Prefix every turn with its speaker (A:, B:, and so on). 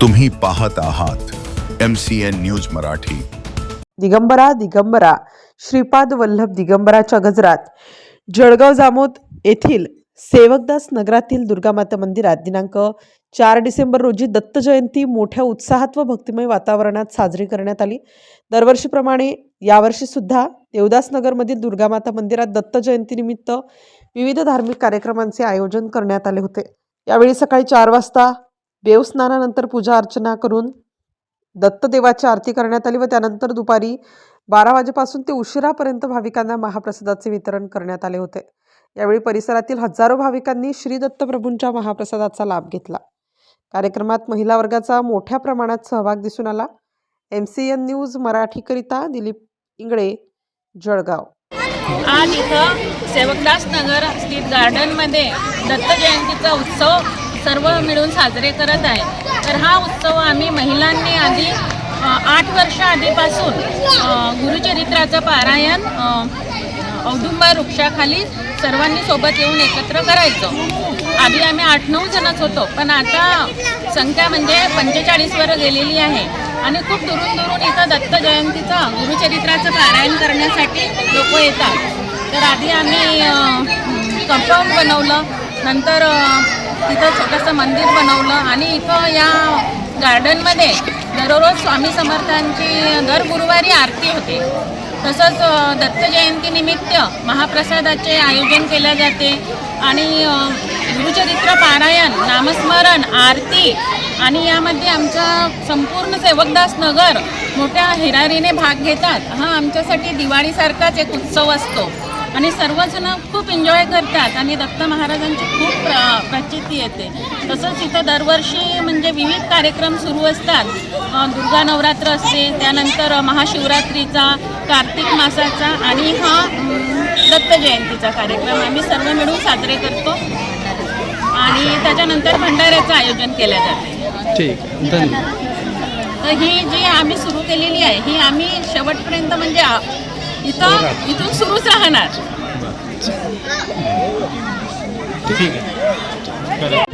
A: तुम्ही पाहत आहात MCN न्यूज मराठी।
B: दिगंबरा दिगंबरा श्रीपाद वल्लभ दिगंबराच्या गजरात जळगाव जामोद येथील सेवकदास नगरातील दुर्गामाता मंदिरात दिनांक 4 डिसेंबर रोजी दत्त जयंती मोठ्या उत्साहात व भक्तिमय वातावरणात साजरी करण्यात आली। दरवर्षीप्रमाणे यावर्षी सुद्धा देवदास नगरमधील दुर्गामाता मंदिरात दत्त जयंतीनिमित्त विविध धार्मिक कार्यक्रमांचे आयोजन करण्यात आले होते। यावेळी सकाळी 4 वाजता देवस्नानानंतर पूजा अर्चना करून दत्तदेवाची आरती करण्यात आली व त्यानंतर दुपारी 12 वाजेपासून ते उशिरापर्यंत भाविकांना महाप्रसादाचे वितरण करण्यात आले होते। यावेळी परिसरातील हजारो भाविकांनी श्री दत्तप्रभूंच्या महाप्रसादाचा लाभ घेतला। कार्यक्रमात महिला वर्गाचा मोठ्या प्रमाणात सहभाग दिसून आला। MCN न्यूज मराठीकरिता दिलीप इंगळे, जळगाव।
C: आज इथं सेवकदास नगर स्थित गार्डनमध्ये दत्त जयंतीचा उत्सव सर्व मिळून साजरे करत आहे। तर हा उत्सव आम्ही महिलांनी आधी 8 वर्ष आधीपासून गुरुचरित्राचं पारायण औदुंबर वृक्षाखाली सर्वांनी सोबत येऊन एकत्र करायचो। आधी आम्ही 8-9 जणच होतो, पण आता संख्या म्हणजे 45 वर गेलेली आहे आणि खूप दुरून दुरून इथं दत्त जयंतीचं गुरुचरित्राचं पारायण करण्यासाठी लोक येतात। तर आधी आम्ही कंपाऊंड बनवलं, नंतर तिथं छोटंसं मंदिर बनवलं आणि इथं या गार्डनमध्ये दररोज स्वामी समर्थांची दर गुरुवारी आरती होते। तसंच दत्त जयंतीनिमित्त महाप्रसादाचे आयोजन केले जाते आणि गुरुचरित्र पारायण, नामस्मरण, आरती आणि यामध्ये आमचा संपूर्ण सेवकदास नगर मोठ्या हिरारीने भाग घेतात। हा आमच्यासाठी दिवाळीसारखाच एक उत्सव असतो आणि सर्वजण खूप एन्जॉय करतात आणि दत्त महाराजांची खूप प्रचिती येते। तसंच इथं दरवर्षी म्हणजे विविध कार्यक्रम सुरू असतात। दुर्गा नवरात्र असते, त्यानंतर महाशिवरात्रीचा, कार्तिक मासाचा आणि हा दत्त जयंतीचा कार्यक्रम आम्ही सर्व मिळून साजरे करतो आणि त्याच्यानंतर भंडाऱ्याचं आयोजन केलं जाते।
D: ठीक, धन्यवाद।
C: तर ही जी आम्ही सुरू केलेली आहे ही आम्ही शेवटपर्यंत म्हणजे इथून सुरूच राहणार।
D: ठीक आहे।